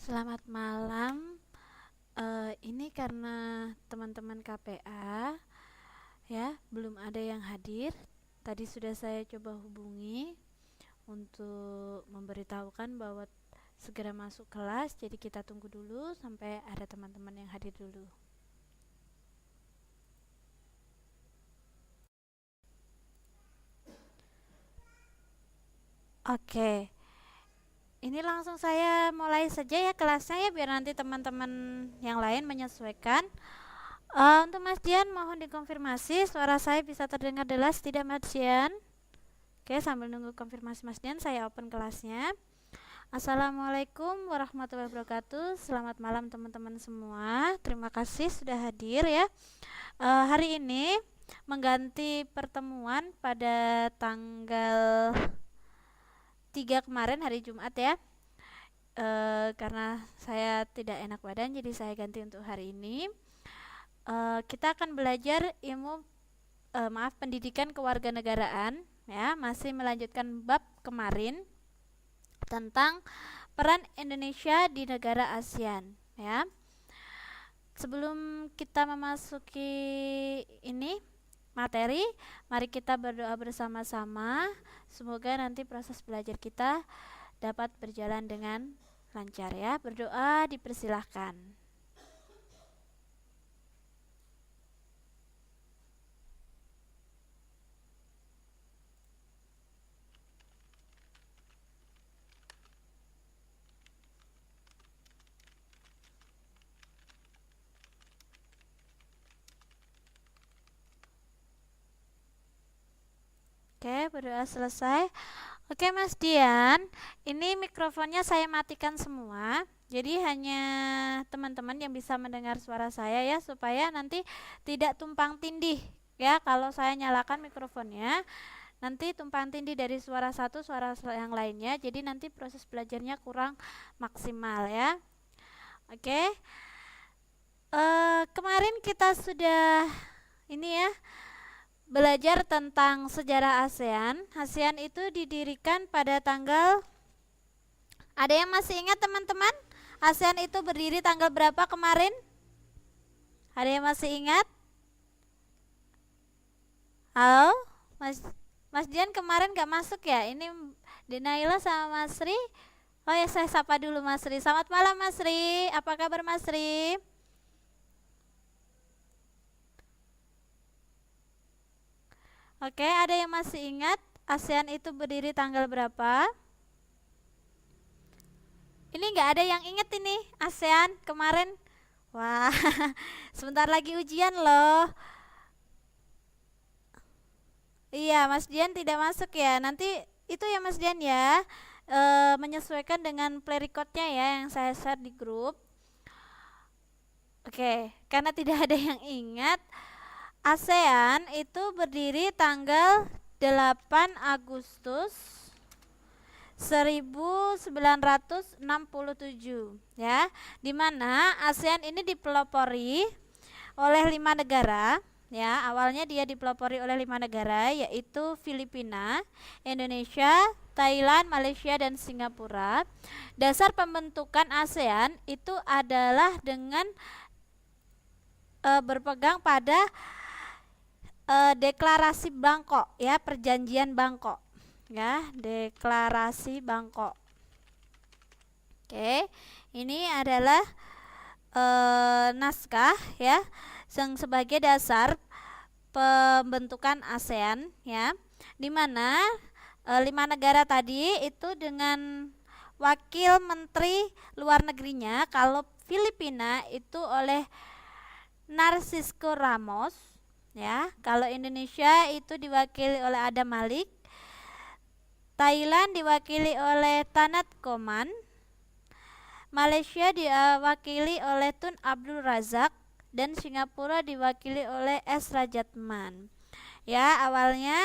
Selamat malam. Ini karena teman-teman KPA ya belum ada yang hadir. Tadi sudah saya coba hubungi untuk memberitahukan bahwa segera masuk kelas. Jadi kita tunggu dulu sampai ada teman-teman yang hadir dulu. Oke. Ini langsung saya mulai saja ya kelasnya ya biar nanti teman-teman yang lain menyesuaikan. Untuk Mas Dian mohon dikonfirmasi suara saya bisa terdengar jelas tidak Mas Dian? Oke, sambil nunggu konfirmasi Mas Dian saya open kelasnya. Assalamualaikum warahmatullahi wabarakatuh. Selamat malam teman-teman semua. Terima kasih sudah hadir ya. Hari ini mengganti pertemuan pada tanggal 3 kemarin hari Jumat ya. Karena saya tidak enak badan jadi saya ganti untuk hari ini. Kita akan belajar pendidikan kewarganegaraan ya, masih melanjutkan bab kemarin tentang peran Indonesia di negara ASEAN ya. Sebelum kita memasuki ini materi, mari kita berdoa bersama-sama. Semoga nanti proses belajar kita dapat berjalan dengan lancar ya. Berdoa dipersilahkan. Oke, berdoa selesai. Oke Mas Dian, ini mikrofonnya saya matikan semua. Jadi hanya teman-teman yang bisa mendengar suara saya ya, supaya nanti tidak tumpang tindih ya. Kalau saya nyalakan mikrofonnya, nanti tumpang tindih dari suara satu suara yang lainnya. Jadi nanti proses belajarnya kurang maksimal ya. Oke. Kemarin kita sudah ini ya belajar tentang sejarah ASEAN. ASEAN itu didirikan pada tanggal, ada yang masih ingat teman-teman? ASEAN itu berdiri tanggal berapa kemarin? Ada yang masih ingat? Halo? Mas Dian kemarin gak masuk ya? Ini Denaila sama Mas Ri. Oh ya, saya sapa dulu Mas Ri. Selamat malam Mas Ri. Apa kabar Mas Ri? Oke, ada yang masih ingat ASEAN itu berdiri tanggal berapa? Ini nggak ada yang ingat ini ASEAN kemarin. Wah, sebentar lagi ujian loh. Iya, Mas Dian tidak masuk ya. Nanti itu ya Mas Dian ya, menyesuaikan dengan play recordnya ya yang saya share di grup. Oke, karena tidak ada yang ingat, ASEAN itu berdiri tanggal 8 Agustus 1967 ya, dimana ASEAN ini dipelopori oleh 5 negara ya. Awalnya dia dipelopori oleh 5 negara, yaitu Filipina, Indonesia, Thailand, Malaysia, dan Singapura. Dasar pembentukan ASEAN itu adalah dengan berpegang pada deklarasi Bangkok ya, perjanjian Bangkok ya, deklarasi Bangkok. Oke, ini adalah naskah ya yang sebagai dasar pembentukan ASEAN ya, dimana 5 negara tadi itu dengan wakil menteri luar negerinya. Kalau Filipina itu oleh Narcisco Ramos ya, kalau Indonesia itu diwakili oleh Adam Malik, Thailand diwakili oleh Tanat Koman, Malaysia diwakili oleh Tun Abdul Razak, dan Singapura diwakili oleh S. Rajatman. Ya, awalnya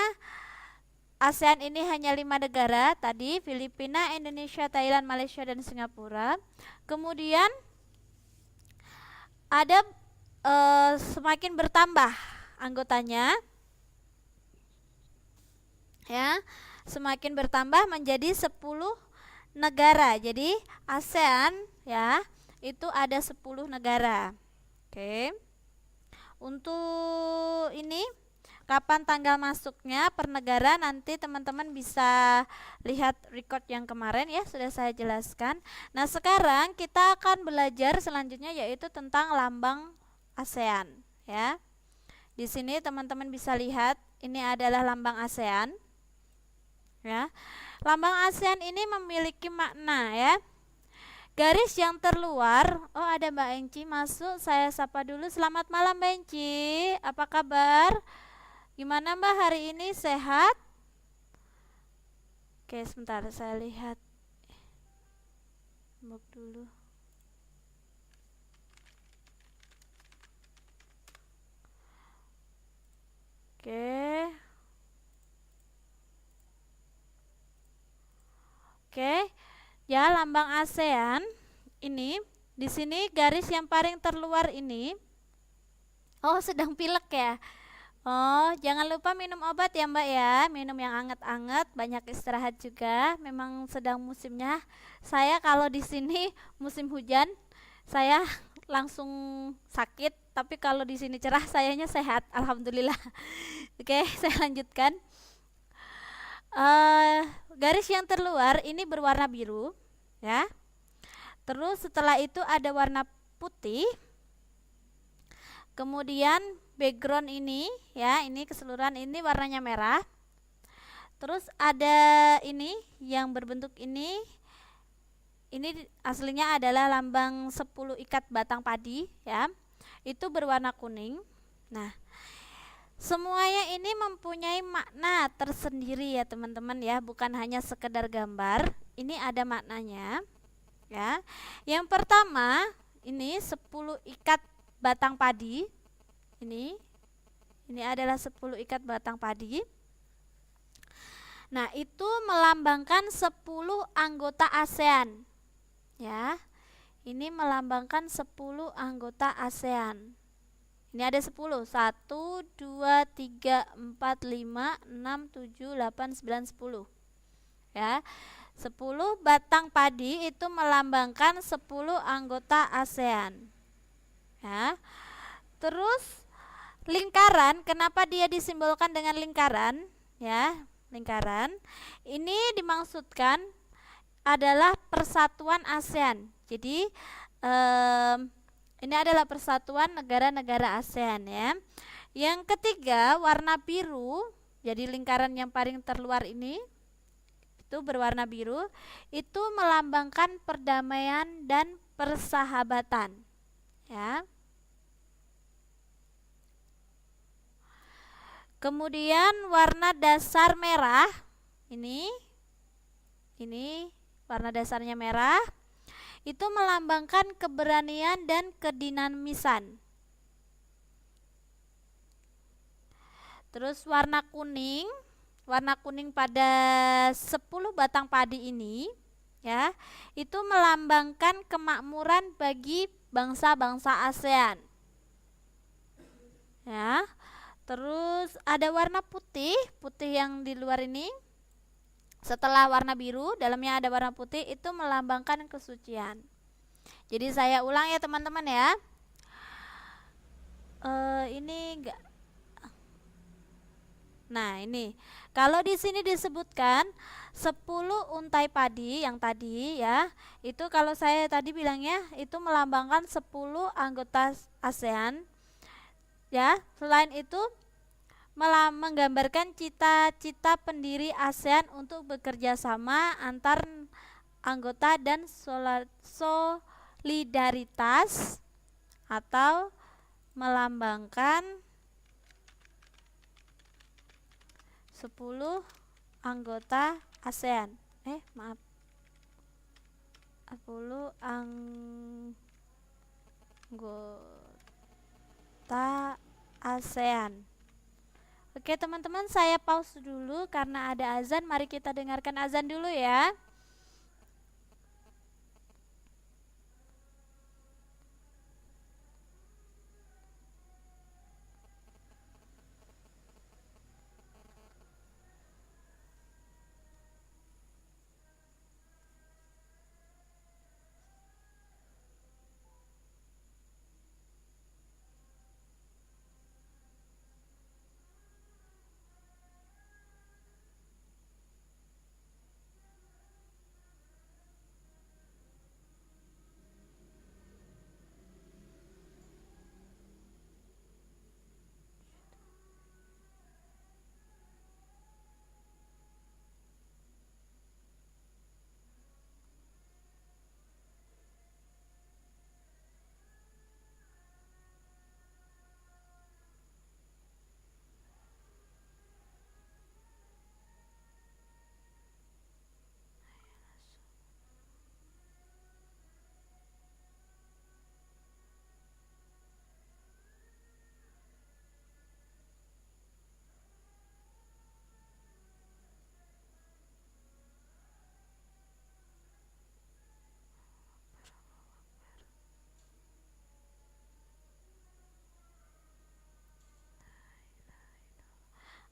ASEAN ini hanya 5 negara tadi, Filipina, Indonesia, Thailand, Malaysia, dan Singapura. Kemudian ada semakin bertambah anggotanya ya, semakin bertambah menjadi 10 negara. Jadi ASEAN ya, itu ada 10 negara. Oke. Untuk ini kapan tanggal masuknya per negara nanti teman-teman bisa lihat record yang kemarin ya, sudah saya jelaskan. Nah, sekarang kita akan belajar selanjutnya yaitu tentang lambang ASEAN ya. Di sini teman-teman bisa lihat ini adalah lambang ASEAN. Ya. Lambang ASEAN ini memiliki makna ya. Garis yang terluar, oh ada Mbak Engci masuk, saya sapa dulu. Selamat malam Mbak Engci, apa kabar? Gimana Mbak hari ini, sehat? Oke sebentar saya lihat book dulu. Oke. Oke. Ya, lambang ASEAN ini di sini garis yang paling terluar ini. Oh, sedang pilek ya. Oh, jangan lupa minum obat ya Mbak ya. Minum yang anget-anget, banyak istirahat juga. Memang sedang musimnya. Saya kalau di sini musim hujan, saya langsung sakit. Tapi kalau di sini cerah, sayanya sehat. Alhamdulillah. Oke, saya lanjutkan. Garis yang terluar ini berwarna biru, ya. Terus setelah itu ada warna putih. Kemudian background ini, ya, ini keseluruhan ini warnanya merah. Terus ada ini yang berbentuk ini aslinya adalah lambang 10 ikat batang padi, ya. Itu berwarna kuning. Nah, semuanya ini mempunyai makna tersendiri ya teman-teman ya, bukan hanya sekedar gambar. Ini ada maknanya ya. Yang pertama, ini 10 ikat batang padi. Ini adalah 10 ikat batang padi. Nah, itu melambangkan 10 anggota ASEAN. Ya. Ini melambangkan 10 anggota ASEAN. Ini ada 10. 1, 2, 3, 4, 5, 6, 7, 8, 9, 10. Ya. 10 batang padi itu melambangkan 10 anggota ASEAN. Ya. Terus lingkaran, kenapa dia disimbolkan dengan lingkaran? Ya, lingkaran. Ini dimaksudkan adalah persatuan ASEAN. Jadi ini adalah persatuan negara-negara ASEAN ya. Yang ketiga, warna biru. Jadi lingkaran yang paling terluar ini itu berwarna biru, itu melambangkan perdamaian dan persahabatan. Ya. Kemudian warna dasar merah. Ini warna dasarnya merah. Itu melambangkan keberanian dan kedinamisan. Terus warna kuning pada 10 batang padi ini ya, itu melambangkan kemakmuran bagi bangsa-bangsa ASEAN. Ya. Terus ada warna putih yang di luar ini. Setelah warna biru, dalamnya ada warna putih, itu melambangkan kesucian. Jadi saya ulang ya teman-teman ya. Ini enggak. Nah, ini. Kalau di sini disebutkan 10 untai padi yang tadi ya. Itu kalau saya tadi bilangnya itu melambangkan 10 anggota ASEAN. Ya, selain itu menggambarkan cita-cita pendiri ASEAN untuk bekerja sama antar anggota dan solidaritas, atau melambangkan 10 anggota ASEAN. 10 anggota ASEAN. Oke teman-teman, saya pause dulu karena ada azan. Mari kita dengarkan azan dulu ya.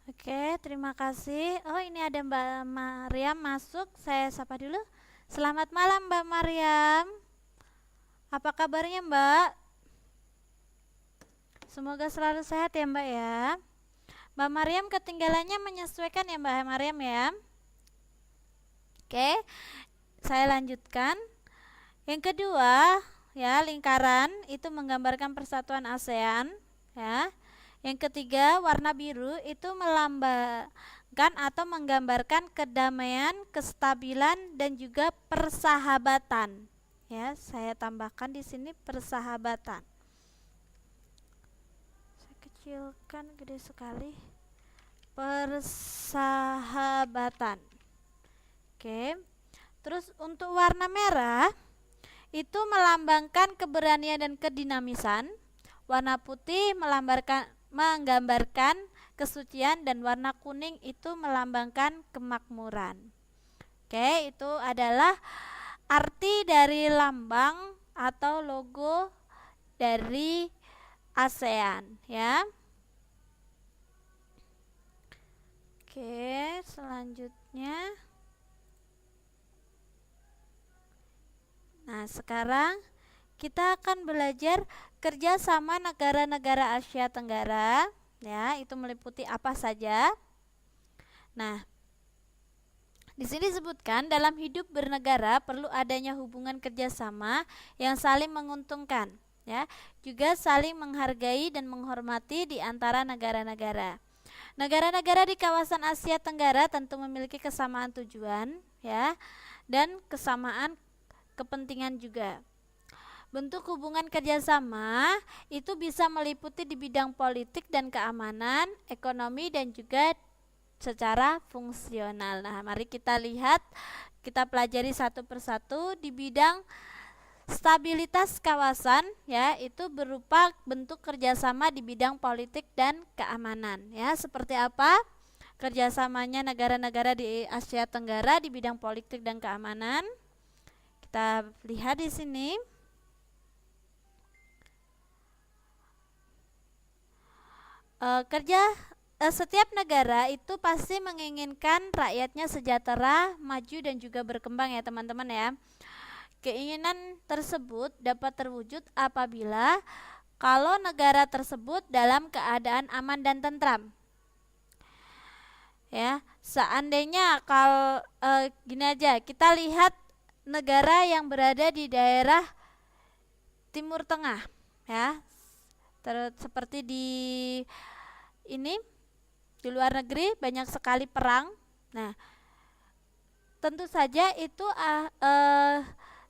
Oke, terima kasih. Oh, ini ada Mbak Mariam masuk. Saya sapa dulu. Selamat malam Mbak Mariam. Apa kabarnya Mbak? Semoga selalu sehat ya Mbak ya. Mbak Mariam ketinggalannya menyesuaikan ya Mbak Mariam ya. Oke, saya lanjutkan. Yang kedua, ya, lingkaran itu menggambarkan persatuan ASEAN, ya. Yang ketiga, warna biru itu melambangkan atau menggambarkan kedamaian, kestabilan dan juga persahabatan. Ya, saya tambahkan di sini persahabatan. Saya kecilkan, gede sekali. Persahabatan. Oke. Terus untuk warna merah itu melambangkan keberanian dan kedinamisan. Warna putih menggambarkan kesucian dan warna kuning itu melambangkan kemakmuran. Oke, itu adalah arti dari lambang atau logo dari ASEAN ya. Oke, selanjutnya. Nah, sekarang kita akan belajar kerjasama negara-negara Asia Tenggara, ya, itu meliputi apa saja. Nah, di sini disebutkan dalam hidup bernegara perlu adanya hubungan kerjasama yang saling menguntungkan, ya, juga saling menghargai dan menghormati di antara negara-negara. Negara-negara di kawasan Asia Tenggara tentu memiliki kesamaan tujuan, ya, dan kesamaan kepentingan juga. Bentuk hubungan kerjasama itu bisa meliputi di bidang politik dan keamanan, ekonomi dan juga secara fungsional. Nah, mari kita lihat, kita pelajari satu persatu. Di bidang stabilitas kawasan, ya, itu berupa bentuk kerjasama di bidang politik dan keamanan. Ya, seperti apa kerjasamanya negara-negara di Asia Tenggara di bidang politik dan keamanan? Kita lihat di sini. Setiap negara itu pasti menginginkan rakyatnya sejahtera, maju dan juga berkembang ya teman-teman ya. Keinginan tersebut dapat terwujud apabila kalau negara tersebut dalam keadaan aman dan tentram. Ya, seandainya kalau gini aja, kita lihat negara yang berada di daerah Timur Tengah, ya, seperti di ini di luar negeri banyak sekali perang. Nah, tentu saja itu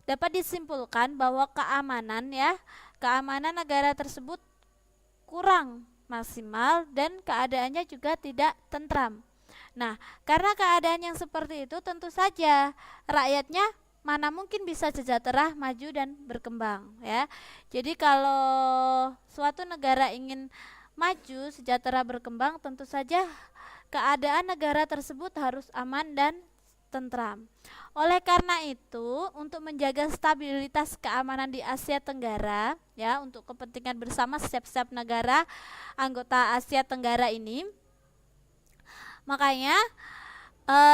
dapat disimpulkan bahwa keamanan negara tersebut kurang maksimal dan keadaannya juga tidak tentram. Nah, karena keadaan yang seperti itu tentu saja rakyatnya mana mungkin bisa sejahtera, maju dan berkembang ya. Jadi kalau suatu negara ingin maju, sejahtera, berkembang, tentu saja keadaan negara tersebut harus aman dan tentram. Oleh karena itu, untuk menjaga stabilitas keamanan di Asia Tenggara, ya, untuk kepentingan bersama setiap negara anggota Asia Tenggara ini, makanya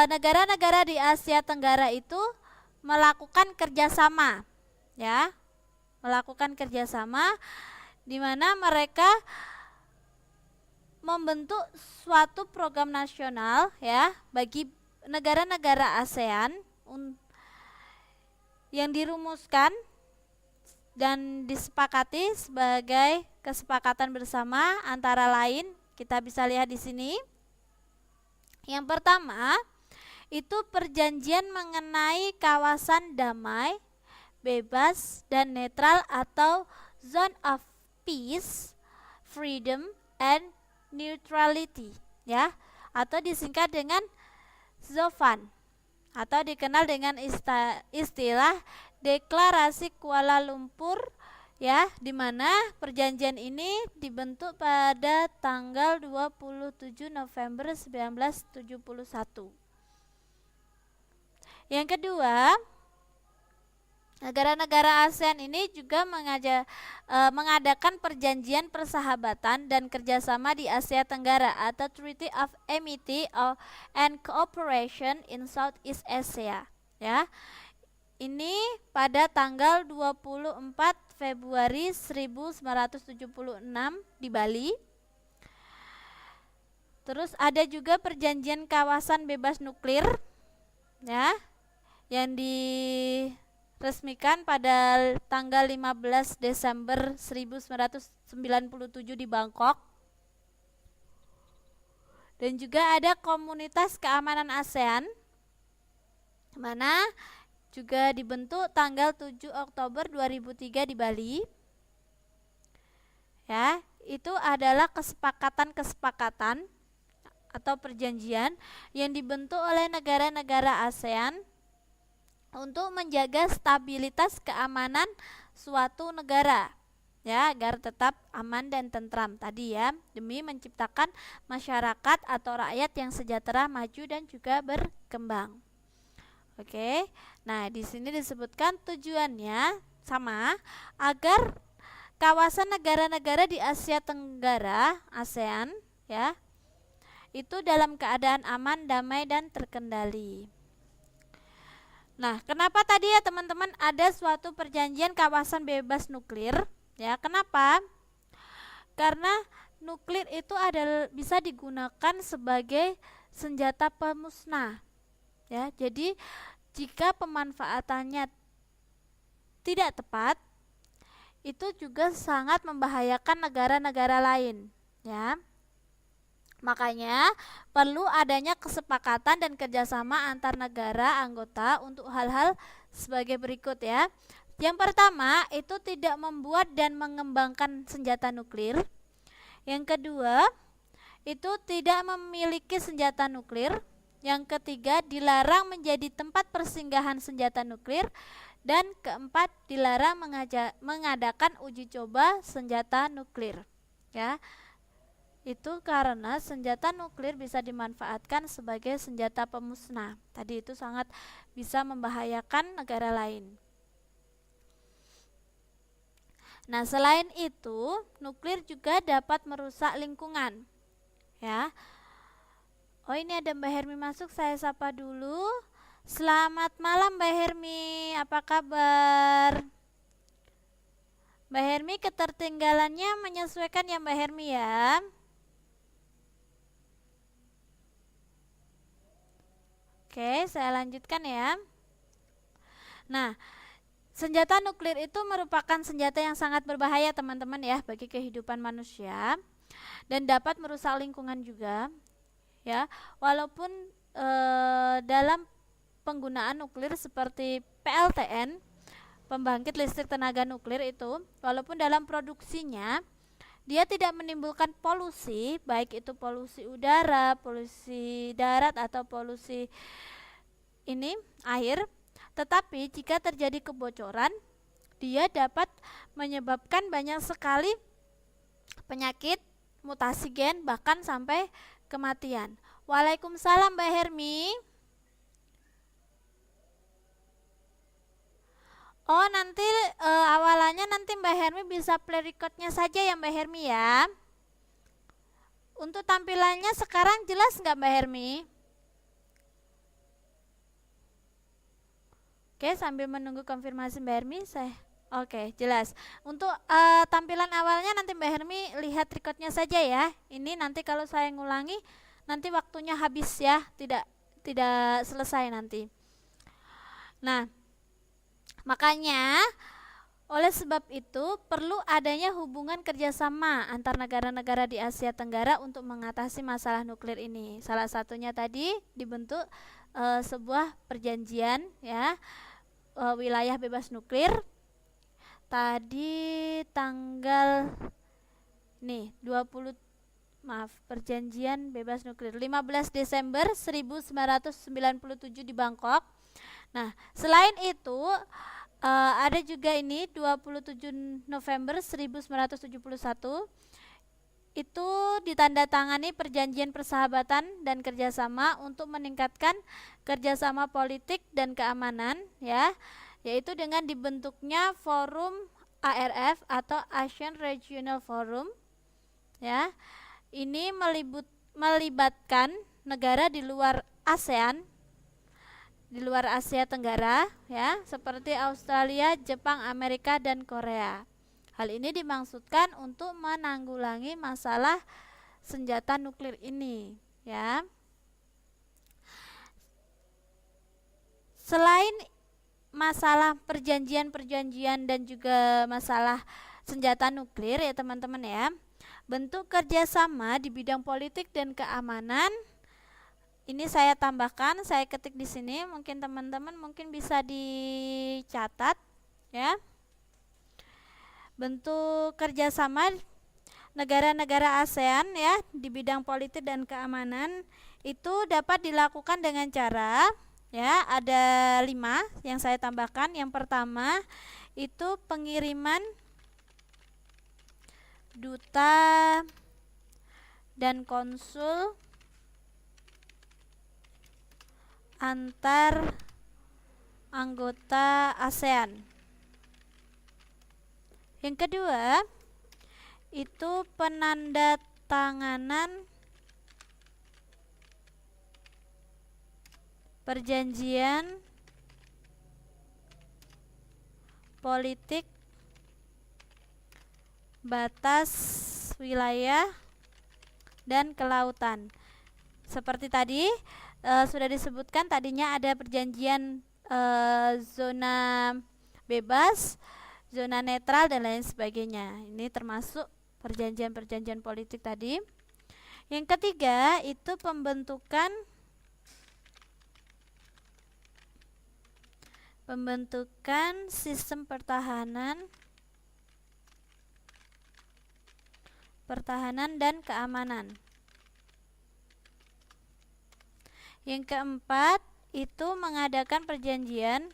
negara-negara di Asia Tenggara itu melakukan kerjasama, ya, melakukan kerjasama di mana mereka membentuk suatu program nasional ya bagi negara-negara ASEAN yang dirumuskan dan disepakati sebagai kesepakatan bersama, antara lain kita bisa lihat di sini. Yang pertama itu perjanjian mengenai kawasan damai, bebas dan netral atau Zone of Peace, Freedom and Neutrality, ya, atau disingkat dengan ZOFAN atau dikenal dengan istilah Deklarasi Kuala Lumpur, ya, di mana perjanjian ini dibentuk pada tanggal 27 November 1971. Yang kedua, Negara-negara ASEAN ini juga mengadakan perjanjian persahabatan dan kerjasama di Asia Tenggara atau Treaty of Amity and Cooperation in Southeast Asia. Ya, ini pada tanggal 24 Februari 1976 di Bali. Terus ada juga perjanjian kawasan bebas nuklir, ya, yang diresmikan pada tanggal 15 Desember 1997 di Bangkok. Dan juga ada Komunitas Keamanan ASEAN, mana juga dibentuk tanggal 7 Oktober 2003 di Bali. Ya, itu adalah kesepakatan-kesepakatan atau perjanjian yang dibentuk oleh negara-negara ASEAN untuk menjaga stabilitas keamanan suatu negara, ya, agar tetap aman dan tentram tadi ya, demi menciptakan masyarakat atau rakyat yang sejahtera, maju dan juga berkembang. Oke. Nah, di sini disebutkan tujuannya sama, agar kawasan negara-negara di Asia Tenggara ASEAN, ya, itu dalam keadaan aman, damai dan terkendali. Nah, kenapa tadi ya teman-teman ada suatu perjanjian kawasan bebas nuklir? Ya, kenapa? Karena nuklir itu bisa digunakan sebagai senjata pemusnah. Ya, jadi jika pemanfaatannya tidak tepat, itu juga sangat membahayakan negara-negara lain, ya. Makanya perlu adanya kesepakatan dan kerjasama antar negara anggota untuk hal-hal sebagai berikut ya. Yang pertama itu tidak membuat dan mengembangkan senjata nuklir. Yang kedua itu tidak memiliki senjata nuklir. Yang ketiga dilarang menjadi tempat persinggahan senjata nuklir. Dan keempat dilarang mengadakan uji coba senjata nuklir, ya. Itu karena senjata nuklir bisa dimanfaatkan sebagai senjata pemusnah. Tadi itu sangat bisa membahayakan negara lain. Nah, selain itu, nuklir juga dapat merusak lingkungan, ya. Oh, ini ada Mbak Hermi masuk, saya sapa dulu. Selamat malam Mbak Hermi, apa kabar? Mbak Hermi ketertinggalannya menyesuaikan ya Mbak Hermi ya. Oke, saya lanjutkan ya. Nah, senjata nuklir itu merupakan senjata yang sangat berbahaya teman-teman ya bagi kehidupan manusia dan dapat merusak lingkungan juga, ya. Walaupun dalam penggunaan nuklir seperti PLTN, pembangkit listrik tenaga nuklir itu, walaupun dalam produksinya dia tidak menimbulkan polusi, baik itu polusi udara, polusi darat atau polusi air, tetapi jika terjadi kebocoran, dia dapat menyebabkan banyak sekali penyakit, mutasi gen, bahkan sampai kematian. Waalaikumsalam Mbak Hermi. Oh, nanti awalannya nanti Mbak Hermi bisa play recordnya saja ya Mbak Hermi ya. Untuk tampilannya sekarang jelas nggak Mbak Hermi? Oke, sambil menunggu konfirmasi Mbak Hermi, Oke, jelas. Untuk tampilan awalnya nanti Mbak Hermi lihat recordnya saja ya. Ini nanti kalau saya ngulangi, nanti waktunya habis ya, tidak selesai nanti. Nah, makanya oleh sebab itu perlu adanya hubungan kerjasama antar negara-negara di Asia Tenggara untuk mengatasi masalah nuklir ini. Salah satunya tadi dibentuk sebuah perjanjian ya, wilayah bebas nuklir. Tadi tanggal perjanjian bebas nuklir 15 Desember 1997 di Bangkok. Nah, selain itu ada juga ini 27 November 1971 itu ditandatangani perjanjian persahabatan dan kerjasama untuk meningkatkan kerjasama politik dan keamanan ya yaitu dengan dibentuknya forum ARF atau Asian Regional Forum, ya. Ini melibatkan negara di luar ASEAN, di luar Asia Tenggara, ya, seperti Australia, Jepang, Amerika, dan Korea. Hal ini dimaksudkan untuk menanggulangi masalah senjata nuklir ini, ya. Selain masalah perjanjian-perjanjian dan juga masalah senjata nuklir, ya teman-teman ya, bentuk kerjasama di bidang politik dan keamanan ini saya tambahkan, saya ketik di sini, mungkin teman-teman mungkin bisa dicatat, ya. Bentuk kerjasama negara-negara ASEAN, ya, di bidang politik dan keamanan itu dapat dilakukan dengan cara, ya, ada 5 yang saya tambahkan. Yang pertama itu pengiriman duta dan konsul antar anggota ASEAN. Yang kedua itu penandatanganan perjanjian politik batas wilayah dan kelautan. Seperti tadi sudah disebutkan, tadinya ada perjanjian zona bebas, zona netral, dan lain sebagainya. Ini termasuk perjanjian-perjanjian politik tadi. Yang ketiga itu pembentukan sistem pertahanan dan keamanan. Yang keempat itu mengadakan perjanjian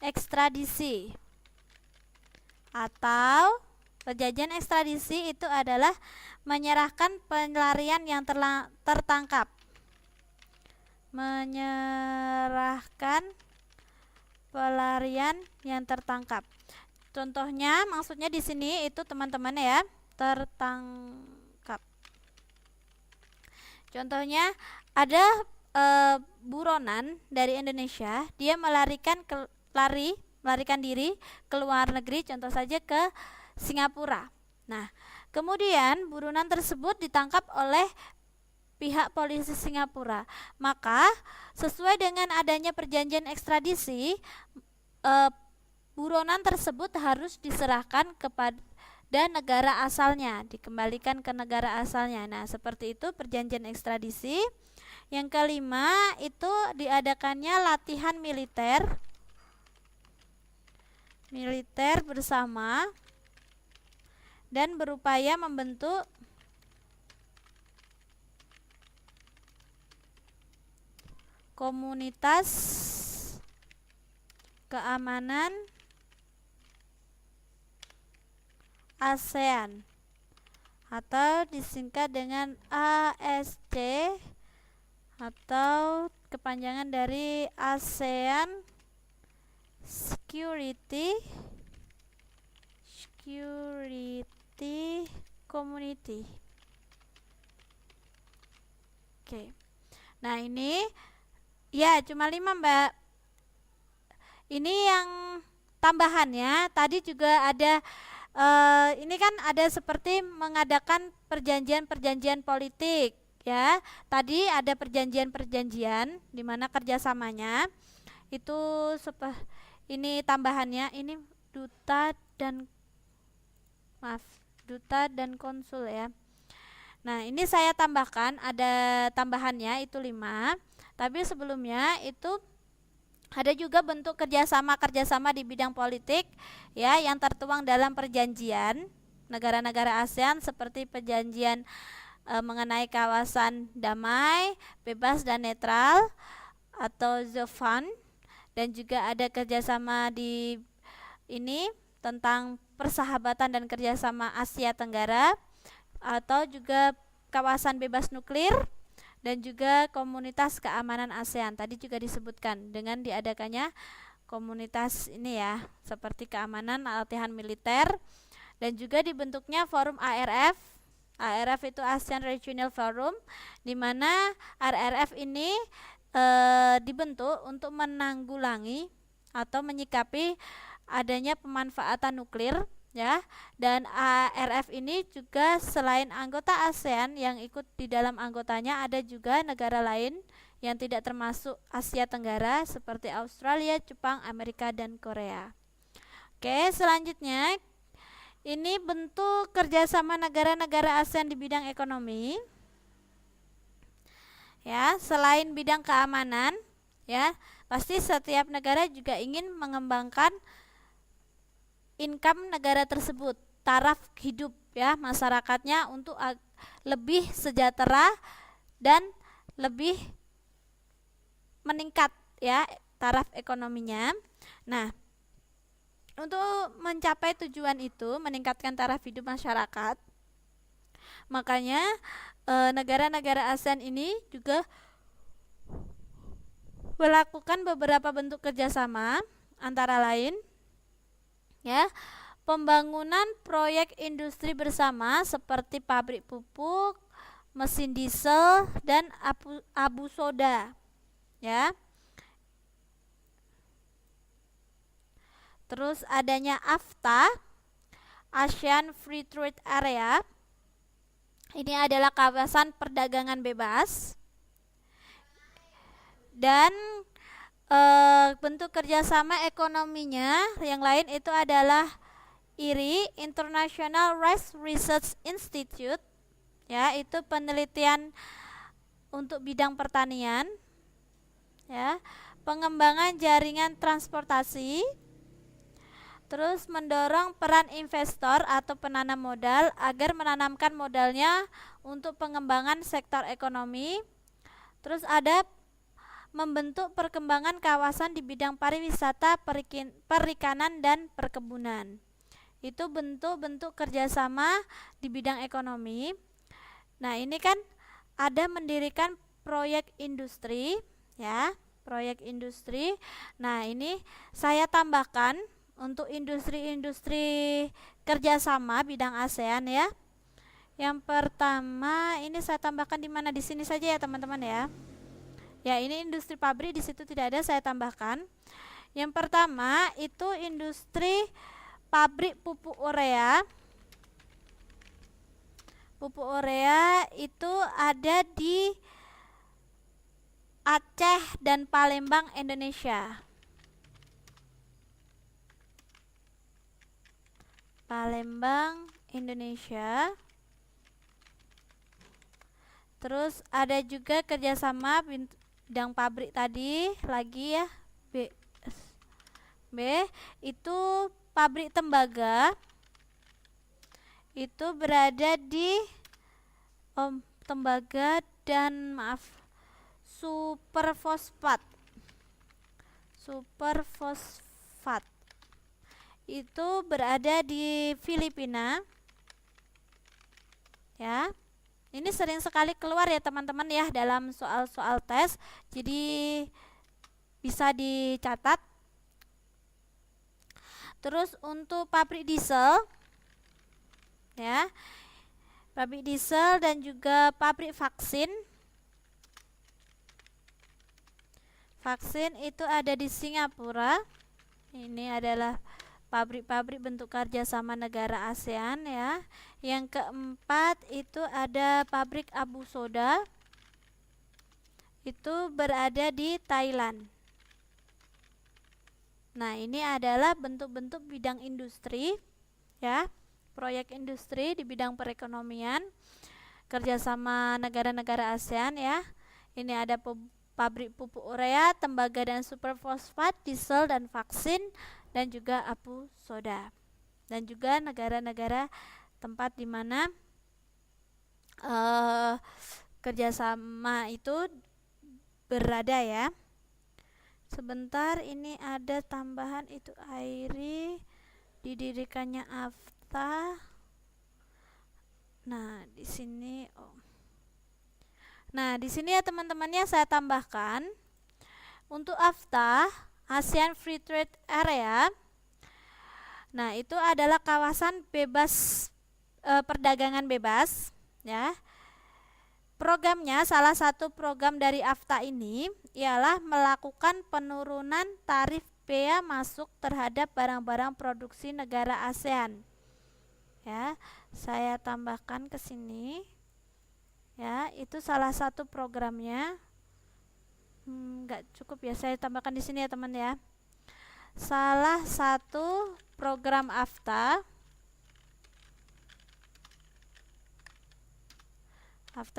ekstradisi, atau perjanjian ekstradisi itu adalah menyerahkan pelarian yang tertangkap. Menyerahkan pelarian yang tertangkap. Contohnya, maksudnya di sini itu teman-teman ya, tertangkap. Contohnya ada buronan dari Indonesia, dia melarikan diri ke luar negeri, contoh saja ke Singapura. Nah, kemudian buronan tersebut ditangkap oleh pihak polisi Singapura. Maka sesuai dengan adanya perjanjian ekstradisi, buronan tersebut harus diserahkan kepada negara asalnya, dikembalikan ke negara asalnya. Nah, seperti itu perjanjian ekstradisi. Yang kelima itu diadakannya latihan militer bersama dan berupaya membentuk komunitas keamanan ASEAN atau disingkat dengan ASC atau kepanjangan dari ASEAN Security Community. Oke. Nah, ini ya cuma 5, Mbak. Ini yang tambahannya. Tadi juga ada ini kan ada seperti mengadakan perjanjian-perjanjian politik, ya. Tadi ada perjanjian-perjanjian di mana kerjasamanya itu ini tambahannya, ini duta dan konsul ya. Nah, ini saya tambahkan, ada tambahannya itu 5. Tapi sebelumnya itu ada juga bentuk kerjasama di bidang politik ya yang tertuang dalam perjanjian negara-negara ASEAN seperti perjanjian mengenai kawasan damai, bebas dan netral atau ZOFAN, dan juga ada kerjasama di ini tentang persahabatan dan kerjasama Asia Tenggara atau juga kawasan bebas nuklir, dan juga komunitas keamanan ASEAN. Tadi juga disebutkan dengan diadakannya komunitas ini ya, seperti keamanan, latihan militer, dan juga dibentuknya forum ARF. ARF itu ASEAN Regional Forum, di mana ARF ini dibentuk untuk menanggulangi atau menyikapi adanya pemanfaatan nuklir ya. Dan ARF ini juga selain anggota ASEAN yang ikut di dalam anggotanya, ada juga negara lain yang tidak termasuk Asia Tenggara seperti Australia, Jepang, Amerika, dan Korea. Oke, selanjutnya ini bentuk kerjasama negara-negara ASEAN di bidang ekonomi. Ya, selain bidang keamanan, ya, pasti setiap negara juga ingin mengembangkan income negara tersebut, taraf hidup ya masyarakatnya untuk lebih sejahtera dan lebih meningkat ya taraf ekonominya. Nah, untuk mencapai tujuan itu, meningkatkan taraf hidup masyarakat, makanya negara-negara ASEAN ini juga melakukan beberapa bentuk kerjasama, antara lain ya pembangunan proyek industri bersama seperti pabrik pupuk, mesin diesel, dan abu soda ya. Terus adanya AFTA, ASEAN Free Trade Area. Ini adalah kawasan perdagangan bebas. Dan bentuk kerjasama ekonominya yang lain itu adalah IRI, International Rice Research Institute, ya, itu penelitian untuk bidang pertanian, ya, pengembangan jaringan transportasi, terus mendorong peran investor atau penanam modal agar menanamkan modalnya untuk pengembangan sektor ekonomi. Terus ada membentuk perkembangan kawasan di bidang pariwisata, perikanan, dan perkebunan. Itu bentuk-bentuk kerjasama di bidang ekonomi. Nah, ini kan ada mendirikan proyek industri, ya, proyek industri. Nah, ini saya tambahkan untuk industri-industri kerjasama bidang ASEAN ya. Yang pertama ini saya tambahkan di mana, di sini saja ya teman-teman ya. Ya, ini industri pabrik, di situ tidak ada, saya tambahkan. Yang pertama itu industri pabrik pupuk urea. Pupuk urea itu ada di Aceh dan Palembang, Indonesia. Palembang, Indonesia. Terus ada juga kerjasama bidang pabrik tadi lagi ya. B itu pabrik tembaga, itu berada di tembaga dan superfosfat itu berada di Filipina ya. Ini sering sekali keluar ya teman-teman ya dalam soal-soal tes, jadi bisa dicatat. Terus untuk pabrik diesel ya, pabrik diesel dan juga pabrik vaksin. Vaksin itu ada di Singapura. Ini adalah pabrik-pabrik bentuk kerjasama negara ASEAN ya. Yang keempat itu ada pabrik abu soda, itu berada di Thailand. Nah, ini adalah bentuk-bentuk bidang industri ya, proyek industri di bidang perekonomian kerjasama negara-negara ASEAN ya. Ini ada pabrik pupuk urea, tembaga dan superfosfat, diesel dan vaksin, dan juga abu soda. Dan juga negara-negara tempat di mana kerjasama itu berada ya. Sebentar, ini ada tambahan itu IRI, didirikannya AFTA. Nah, di sini Nah, di sini ya teman-temannya saya tambahkan untuk AFTA, ASEAN Free Trade Area. Nah, itu adalah kawasan bebas perdagangan bebas, ya. Programnya, salah satu program dari AFTA ini ialah melakukan penurunan tarif bea masuk terhadap barang-barang produksi negara ASEAN. Ya, saya tambahkan ke sini. Ya, itu salah satu programnya. Nggak cukup ya, saya tambahkan di sini ya teman ya. Salah satu program AFTA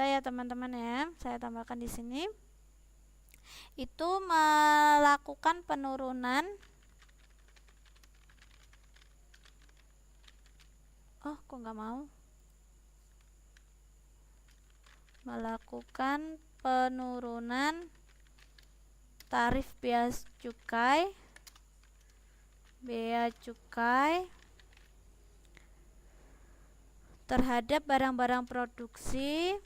ya teman-teman ya, saya tambahkan di sini. Itu melakukan penurunan. Oh, kok nggak mau? Melakukan penurunan tarif bea cukai terhadap barang-barang produksi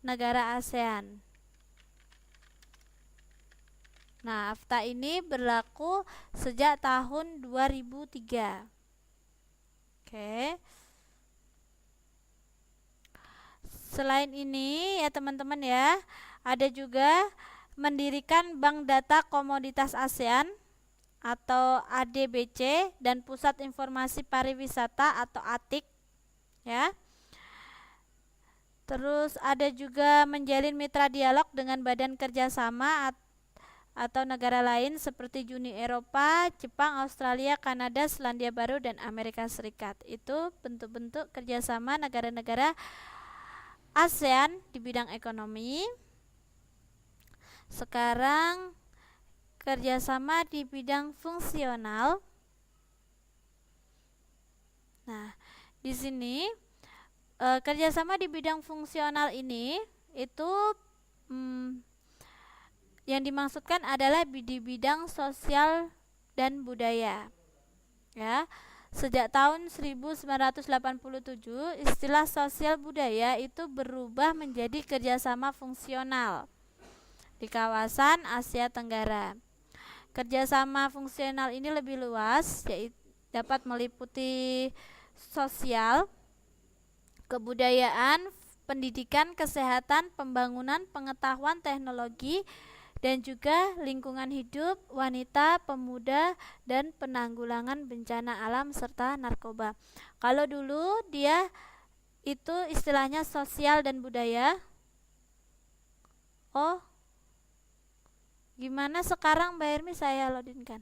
negara ASEAN. Nah, AFTA ini berlaku sejak tahun 2003. Oke. Selain ini ya teman-teman ya, ada juga mendirikan Bank Data Komoditas ASEAN atau ADBC dan Pusat Informasi Pariwisata atau ATIK ya. Terus ada juga menjalin mitra dialog dengan badan kerjasama atau negara lain seperti Uni Eropa, Jepang, Australia, Kanada, Selandia Baru, dan Amerika Serikat. Itu bentuk-bentuk kerjasama negara-negara ASEAN di bidang ekonomi. Sekarang kerjasama di bidang fungsional. Nah, di sini kerjasama di bidang fungsional ini itu yang dimaksudkan adalah di bidang sosial dan budaya. Ya. Sejak tahun 1987, istilah sosial budaya itu berubah menjadi kerjasama fungsional di kawasan Asia Tenggara. Kerjasama fungsional ini lebih luas, yaitu dapat meliputi sosial, kebudayaan, pendidikan, kesehatan, pembangunan, pengetahuan, teknologi, dan juga lingkungan hidup, wanita, pemuda, dan penanggulangan bencana alam serta narkoba. Kalau dulu dia itu istilahnya sosial dan budaya. Oh, gimana sekarang Mbak Hermi, saya lodinkan.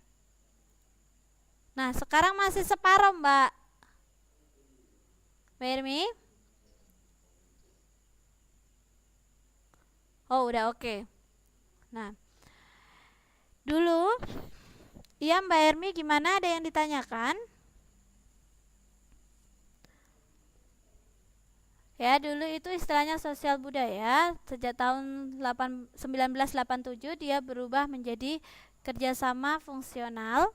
Nah, sekarang masih separuh Mbak Hermi. Oh, udah oke. Nah, dulu iya Mbak Hermi, gimana, ada yang ditanyakan? Ya, dulu itu istilahnya sosial budaya. Sejak tahun 1987 dia berubah menjadi kerjasama fungsional.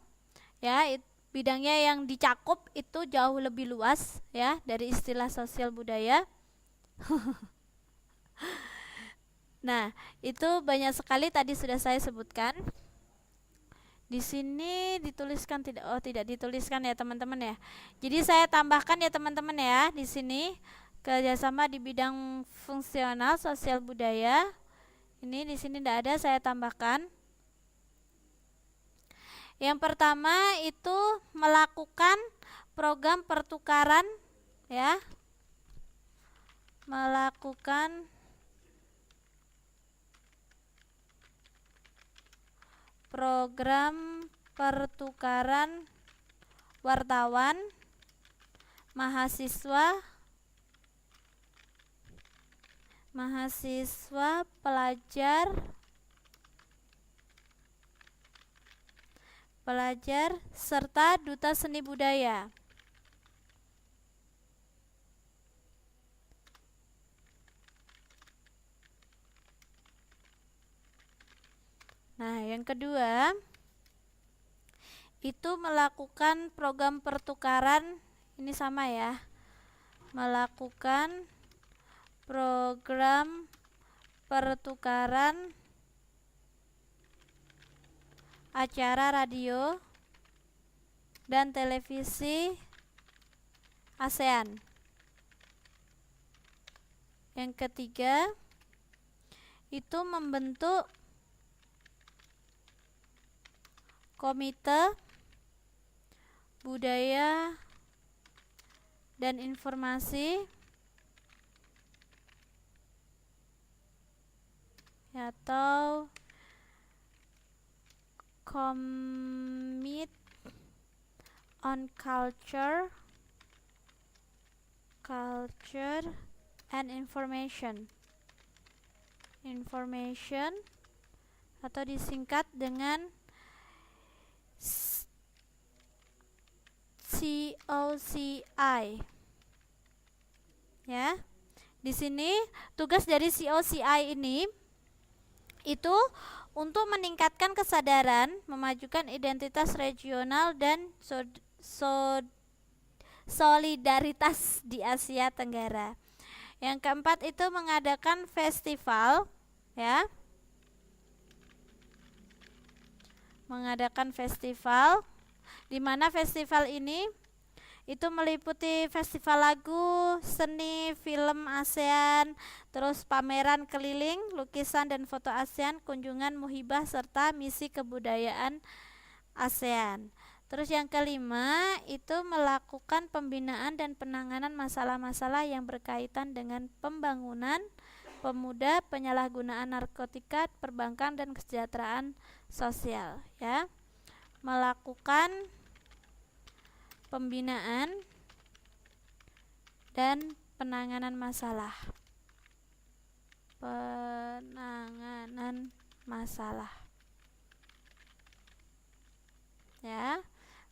Ya, bidangnya yang dicakup itu jauh lebih luas ya dari istilah sosial budaya. Nah, itu banyak sekali tadi sudah saya sebutkan. Di sini dituliskan tidak dituliskan ya teman-teman ya. Jadi saya tambahkan ya teman-teman ya di sini kerjasama di bidang fungsional sosial budaya. Ini di sini tidak ada, saya tambahkan. Yang pertama itu melakukan program pertukaran ya. Melakukan program pertukaran wartawan, mahasiswa, pelajar serta duta seni budaya. Nah, yang kedua itu melakukan program pertukaran, ini sama ya, melakukan program pertukaran acara radio dan televisi ASEAN. Yang ketiga, itu membentuk Komite Budaya dan Informasi atau Committee on Culture and Information atau disingkat dengan COCI. Ya. Di sini tugas dari COCI ini itu untuk meningkatkan kesadaran, memajukan identitas regional dan solidaritas di Asia Tenggara. Yang keempat itu mengadakan festival, ya. Mengadakan festival, di mana festival ini itu meliputi festival lagu, seni, film ASEAN, terus pameran keliling, lukisan dan foto ASEAN, kunjungan muhibah serta misi kebudayaan ASEAN. Terus yang kelima itu melakukan pembinaan dan penanganan masalah-masalah yang berkaitan dengan pembangunan, pemuda, penyalahgunaan narkotika, perbankan dan kesejahteraan sosial, ya. Melakukan pembinaan dan penanganan masalah. Ya.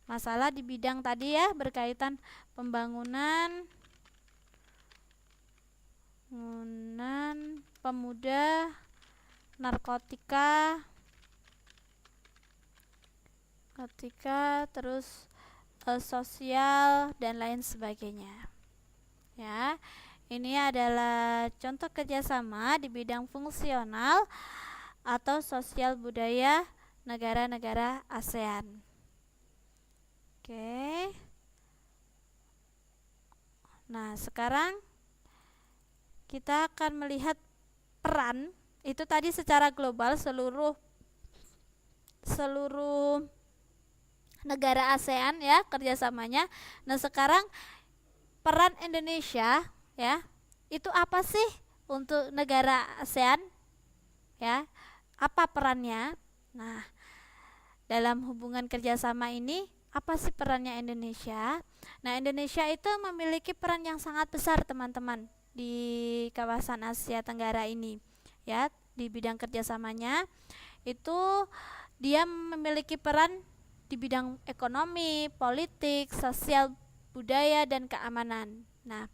Masalah di bidang tadi ya, berkaitan pembangunan, pemuda, narkotika, terus sosial dan lain sebagainya. Ya, ini adalah contoh kerjasama di bidang fungsional atau sosial budaya negara-negara ASEAN. Oke. Nah, sekarang kita akan melihat peran itu tadi secara global seluruh negara ASEAN ya kerjasamanya. Nah, sekarang peran Indonesia ya, itu apa sih untuk negara ASEAN ya, apa perannya? Nah, dalam hubungan kerjasama ini apa sih perannya Indonesia? Nah, Indonesia itu memiliki peran yang sangat besar teman-teman di kawasan Asia Tenggara ini ya. Di bidang kerjasamanya itu dia memiliki peran di bidang ekonomi, politik, sosial, budaya, dan keamanan. Nah,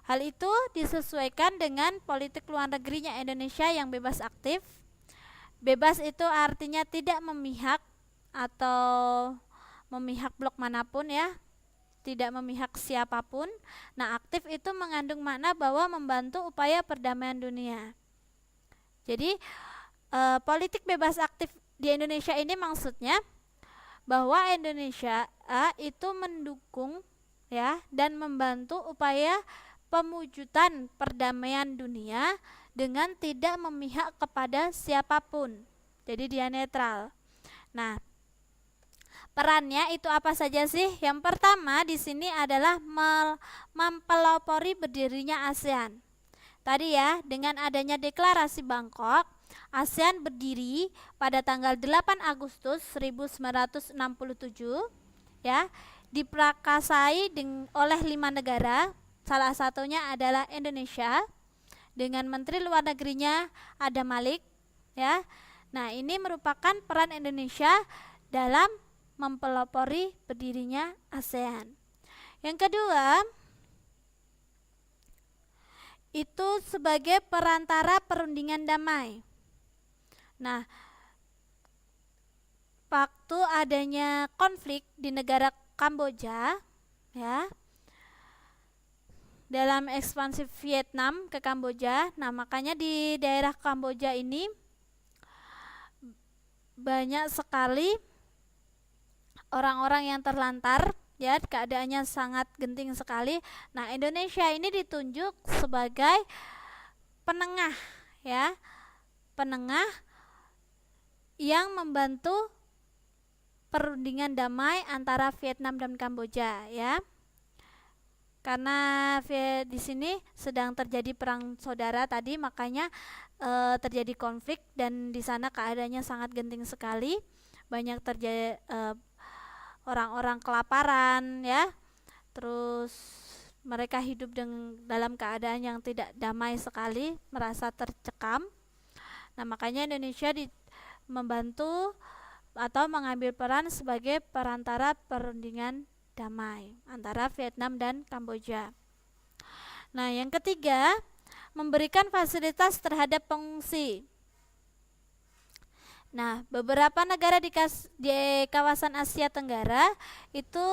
hal itu disesuaikan dengan politik luar negerinya Indonesia yang bebas aktif. Bebas itu artinya tidak memihak atau memihak blok manapun ya, tidak memihak siapapun. Nah, aktif itu mengandung makna bahwa membantu upaya perdamaian dunia. Jadi politik bebas aktif di Indonesia ini maksudnya bahwa Indonesia itu mendukung ya dan membantu upaya pemwujudan perdamaian dunia dengan tidak memihak kepada siapapun. Jadi dia netral. Nah, perannya itu apa saja sih? Yang pertama di sini adalah mempelopori berdirinya ASEAN. Tadi ya, dengan adanya deklarasi Bangkok, ASEAN berdiri pada tanggal 8 Agustus 1967 ya, diprakasai oleh 5 negara, salah satunya adalah Indonesia dengan Menteri Luar Negerinya Adam Malik ya. Nah, ini merupakan peran Indonesia dalam mempelopori berdirinya ASEAN. Yang kedua, itu sebagai perantara perundingan damai. Nah, waktu adanya konflik di negara Kamboja, ya, dalam ekspansi Vietnam ke Kamboja. Nah, makanya di daerah Kamboja ini banyak sekali orang-orang yang terlantar, ya, keadaannya sangat genting sekali. Nah, Indonesia ini ditunjuk sebagai penengah, ya, penengah yang membantu perundingan damai antara Vietnam dan Kamboja, ya. Karena di sini sedang terjadi perang saudara tadi, makanya terjadi konflik dan di sana keadaannya sangat genting sekali. Banyak terjadi orang-orang kelaparan, ya. Terus mereka hidup dalam keadaan yang tidak damai sekali, merasa tercekam. Nah, makanya Indonesia membantu atau mengambil peran sebagai perantara perundingan damai antara Vietnam dan Kamboja. Nah, yang ketiga, memberikan fasilitas terhadap pengungsi. Nah, beberapa negara di kawasan Asia Tenggara itu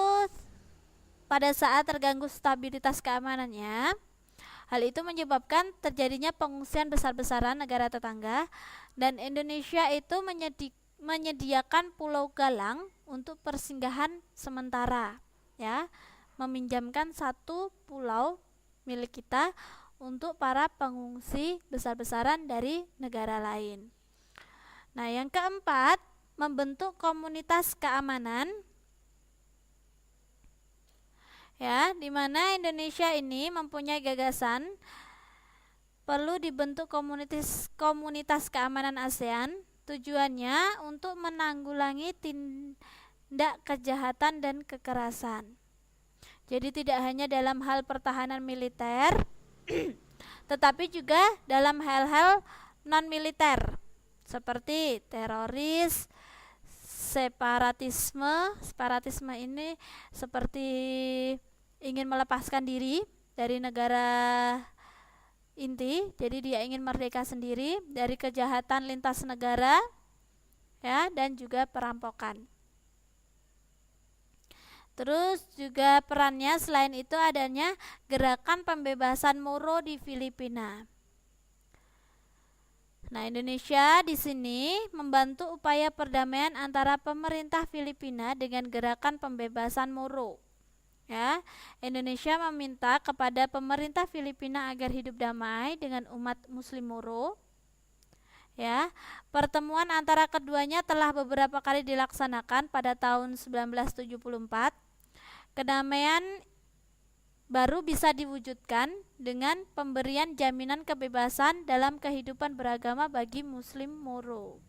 pada saat terganggu stabilitas keamanannya, hal itu menyebabkan terjadinya pengungsian besar-besaran negara tetangga, dan Indonesia itu menyediakan Pulau Galang untuk persinggahan sementara, ya, meminjamkan satu pulau milik kita untuk para pengungsi besar-besaran dari negara lain. Nah, yang keempat, membentuk komunitas keamanan, ya, di mana Indonesia ini mempunyai gagasan perlu dibentuk komunitas keamanan ASEAN. Tujuannya untuk menanggulangi tindak kejahatan dan kekerasan. Jadi tidak hanya dalam hal pertahanan militer, tetapi juga dalam hal-hal non-militer seperti teroris, separatisme ini seperti ingin melepaskan diri dari negara inti, jadi dia ingin merdeka sendiri dari kejahatan lintas negara, ya, dan juga perampokan. Terus juga perannya selain itu adanya gerakan pembebasan Moro di Filipina. Nah, Indonesia di sini membantu upaya perdamaian antara pemerintah Filipina dengan gerakan pembebasan Moro. Ya, Indonesia meminta kepada pemerintah Filipina agar hidup damai dengan umat Muslim Moro. Ya, pertemuan antara keduanya telah beberapa kali dilaksanakan pada tahun 1974. Kedamaian baru bisa diwujudkan dengan pemberian jaminan kebebasan dalam kehidupan beragama bagi Muslim Moro.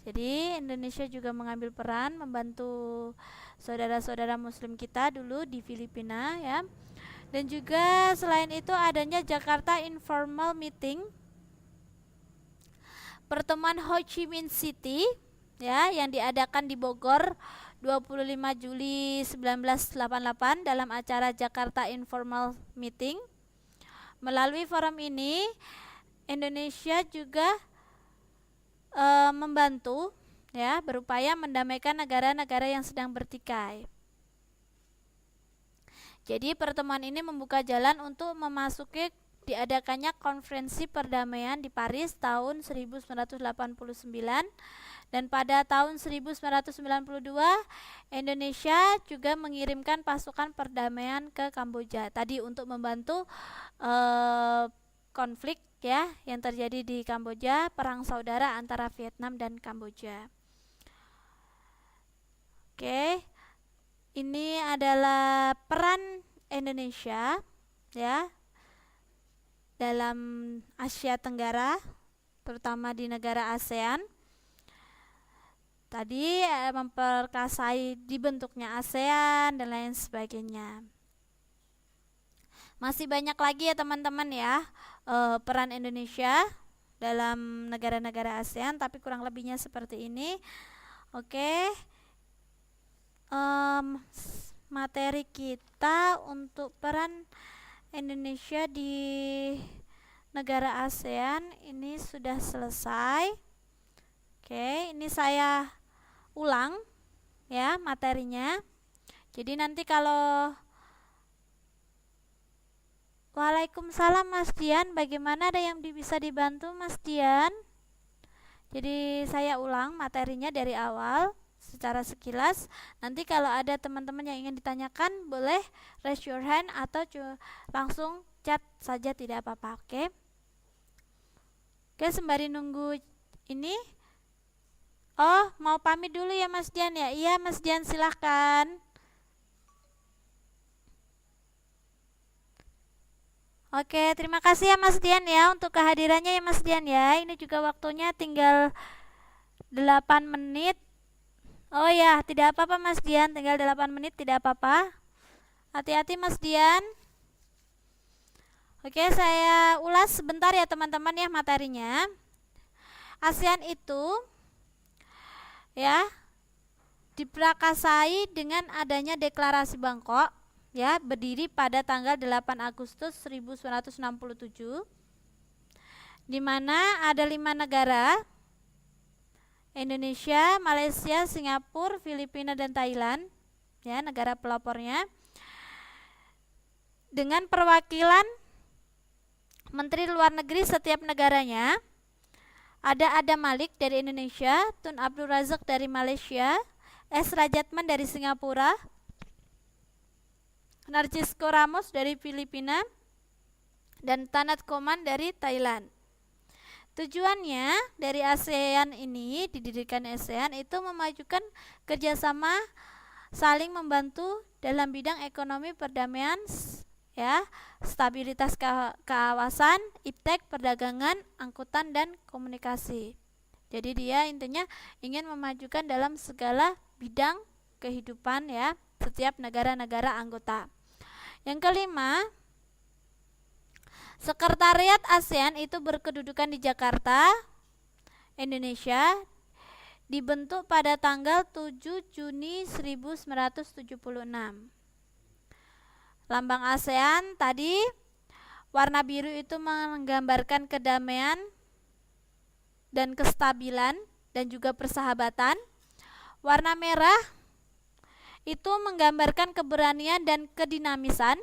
Jadi Indonesia juga mengambil peran membantu saudara-saudara Muslim kita dulu di Filipina, ya. Dan juga selain itu adanya Jakarta Informal Meeting, pertemuan Ho Chi Minh City, ya, yang diadakan di Bogor 25 Juli 1988 dalam acara Jakarta Informal Meeting. Melalui forum ini Indonesia juga membantu, ya, berupaya mendamaikan negara-negara yang sedang bertikai. Jadi pertemuan ini membuka jalan untuk memasuki diadakannya konferensi perdamaian di Paris tahun 1989, dan pada tahun 1992 Indonesia juga mengirimkan pasukan perdamaian ke Kamboja tadi untuk membantu konflik, ya, yang terjadi di Kamboja, perang saudara antara Vietnam dan Kamboja. Oke, ini adalah peran Indonesia, ya, dalam Asia Tenggara, terutama di negara ASEAN. Tadi memperkasai dibentuknya ASEAN dan lain sebagainya. Masih banyak lagi ya teman-teman, ya, peran Indonesia dalam negara-negara ASEAN, tapi kurang lebihnya seperti ini. Oke, materi kita untuk peran Indonesia di negara ASEAN ini sudah selesai. Oke, ini saya ulang ya materinya. Jadi nanti kalau Waalaikumsalam Mas Dian, bagaimana, ada yang bisa dibantu Mas Dian? Jadi saya ulang materinya dari awal secara sekilas. Nanti kalau ada teman-teman yang ingin ditanyakan, boleh raise your hand atau langsung chat saja, tidak apa-apa. Oke. Oke, sembari nunggu ini. Oh, mau pamit dulu ya Mas Dian ya? Iya Mas Dian, silahkan. Oke, terima kasih ya Mas Dian ya untuk kehadirannya ya Mas Dian ya. Ini juga waktunya tinggal 8 menit. Oh ya, tidak apa-apa Mas Dian, tinggal 8 menit, tidak apa-apa. Hati-hati Mas Dian. Oke, saya ulas sebentar ya teman-teman ya materinya. ASEAN itu ya diprakasai dengan adanya Deklarasi Bangkok ya, berdiri pada tanggal 8 Agustus 1967, di mana ada 5 negara, Indonesia, Malaysia, Singapura, Filipina, dan Thailand ya, negara pelopornya, dengan perwakilan Menteri Luar Negeri setiap negaranya. Ada Adam Malik dari Indonesia, Tun Abdul Razak dari Malaysia, S. Rajatman dari Singapura, Narcisco Ramos dari Filipina, dan Tanat Koman dari Thailand. Tujuannya dari ASEAN ini, didirikan ASEAN itu memajukan kerjasama saling membantu dalam bidang ekonomi, perdamaian, ya, stabilitas kawasan, iptek, perdagangan, angkutan, dan komunikasi. Jadi dia intinya ingin memajukan dalam segala bidang kehidupan ya setiap negara-negara anggota. Yang kelima, Sekretariat ASEAN itu berkedudukan di Jakarta, Indonesia, dibentuk pada tanggal 7 Juni 1976. Lambang ASEAN tadi warna biru itu menggambarkan kedamaian dan kestabilan dan juga persahabatan. Warna merah itu menggambarkan keberanian dan kedinamisan.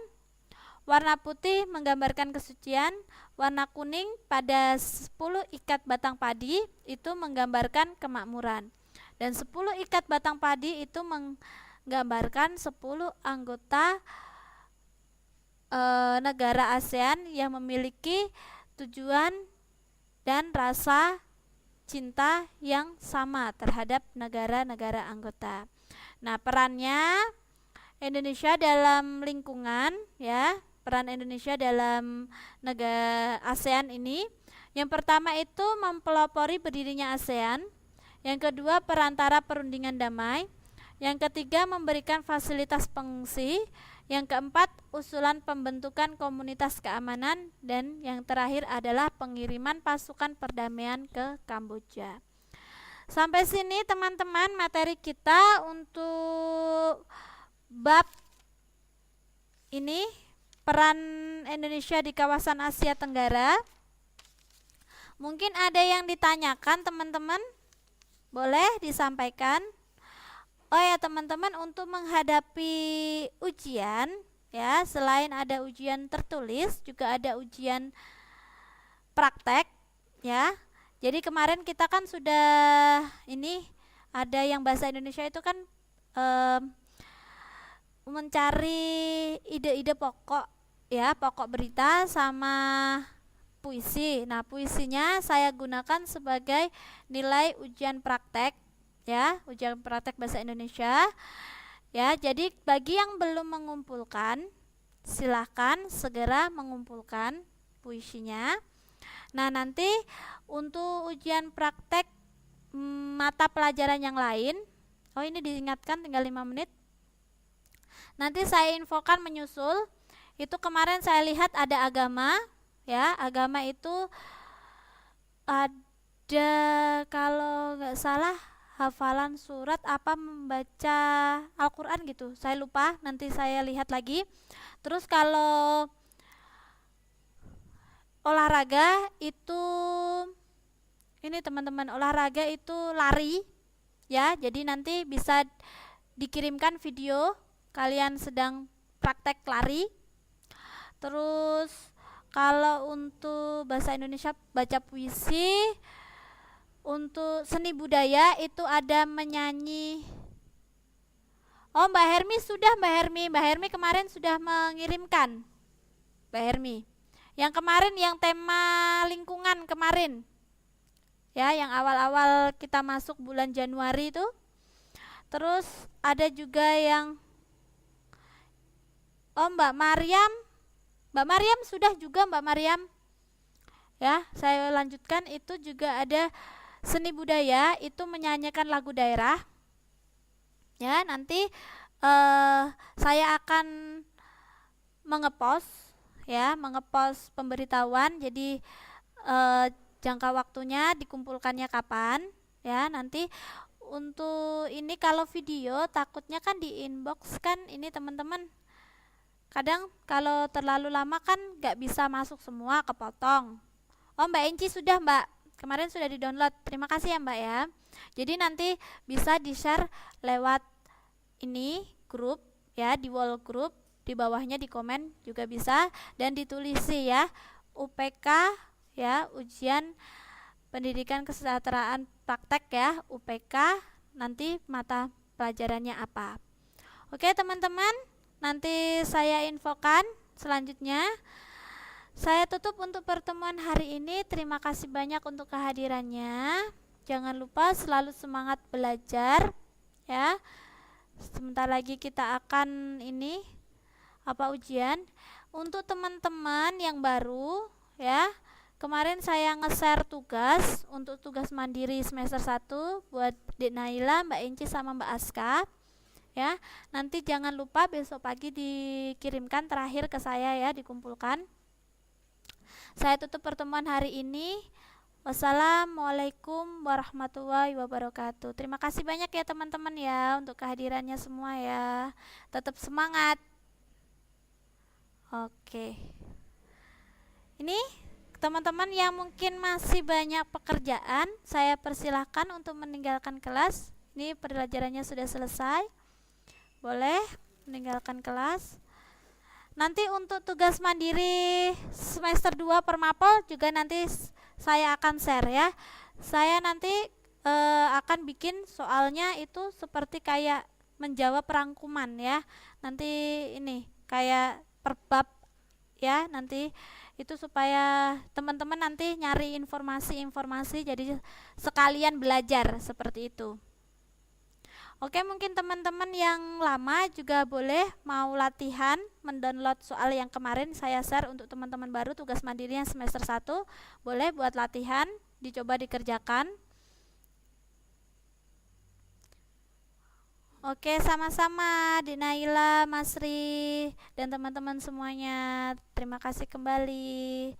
Warna putih menggambarkan kesucian. Warna kuning pada 10 ikat batang padi itu menggambarkan kemakmuran. Dan 10 ikat batang padi itu menggambarkan 10 anggota negara ASEAN yang memiliki tujuan dan rasa cinta yang sama terhadap negara-negara anggota. Nah, perannya Indonesia dalam lingkungan ya, peran Indonesia dalam negara ASEAN ini, yang pertama itu mempelopori berdirinya ASEAN, yang kedua perantara perundingan damai, yang ketiga memberikan fasilitas pengungsi, yang keempat usulan pembentukan komunitas keamanan, dan yang terakhir adalah pengiriman pasukan perdamaian ke Kamboja. Sampai sini teman-teman materi kita untuk bab ini, peran Indonesia di kawasan Asia Tenggara. Mungkin ada yang ditanyakan teman-teman, boleh disampaikan. Oh ya teman-teman, untuk menghadapi ujian ya, selain ada ujian tertulis juga ada ujian praktek ya. Jadi kemarin kita kan sudah ini ada yang bahasa Indonesia itu kan mencari ide-ide pokok ya, pokok berita sama puisi. Nah, puisinya saya gunakan sebagai nilai ujian praktek ya, ujian praktek bahasa Indonesia ya. Jadi bagi yang belum mengumpulkan, silahkan segera mengumpulkan puisinya. Nah, nanti untuk ujian praktek mata pelajaran yang lain, oh ini diingatkan tinggal 5 menit, nanti saya infokan menyusul. Itu kemarin saya lihat ada agama ya, agama itu ada kalau nggak salah hafalan surat apa membaca Al-Quran gitu, saya lupa, nanti saya lihat lagi. Terus kalau olahraga itu ini teman-teman, olahraga itu lari ya. Jadi nanti bisa dikirimkan video kalian sedang praktek lari. Terus kalau untuk bahasa Indonesia baca puisi, untuk seni budaya itu ada menyanyi. Oh, Mbak Hermi sudah, Mbak Hermi kemarin sudah mengirimkan. Mbak Hermi. Yang kemarin yang tema lingkungan kemarin. Ya, yang awal-awal kita masuk bulan Januari itu. Terus ada juga yang Mbak Mariam sudah juga Mbak Mariam. Ya, saya lanjutkan, itu juga ada seni budaya, itu menyanyikan lagu daerah. Ya, nanti saya akan mengepost pemberitahuan. Jadi jangka waktunya dikumpulkannya kapan ya. Nanti untuk ini kalau video takutnya kan di inbox kan ini teman-teman. Kadang kalau terlalu lama kan nggak bisa masuk semua, kepotong. Oh, Mbak Enci sudah, Mbak. Kemarin sudah di-download. Terima kasih ya, Mbak ya. Jadi nanti bisa di-share lewat ini grup ya, di wall group, di bawahnya di komen juga bisa, dan ditulisi ya UPK ya, ujian pendidikan kesejahteraan praktek ya, UPK, nanti mata pelajarannya apa. Oke teman-teman, nanti saya infokan selanjutnya. Saya tutup untuk pertemuan hari ini. Terima kasih banyak untuk kehadirannya. Jangan lupa selalu semangat belajar ya. Sebentar lagi kita akan ini ujian. Untuk teman-teman yang baru ya, kemarin saya nge-share tugas untuk tugas mandiri semester 1 buat Dek Naila, Mbak Enci sama Mbak Aska ya. Nanti jangan lupa besok pagi dikirimkan terakhir ke saya ya, dikumpulkan. Saya tutup pertemuan hari ini. Wassalamualaikum warahmatullahi wabarakatuh. Terima kasih banyak ya teman-teman ya untuk kehadirannya semua ya. Tetap semangat. Oke. Ini teman-teman yang mungkin masih banyak pekerjaan, saya persilahkan untuk meninggalkan kelas. Ini pelajarannya sudah selesai. Boleh meninggalkan kelas. Nanti untuk tugas mandiri semester 2 Permapol juga nanti saya akan share ya. Saya nanti akan bikin soalnya itu seperti kayak menjawab rangkuman ya. Nanti ini kayak per bab ya, nanti itu supaya teman-teman nanti nyari informasi-informasi, jadi sekalian belajar seperti itu. Oke, mungkin teman-teman yang lama juga boleh mau latihan mendownload soal yang kemarin saya share untuk teman-teman baru tugas mandiri yang semester 1. Boleh buat latihan, dicoba dikerjakan. Oke, sama-sama Dek Naila, Mas Ri, dan teman-teman semuanya. Terima kasih kembali.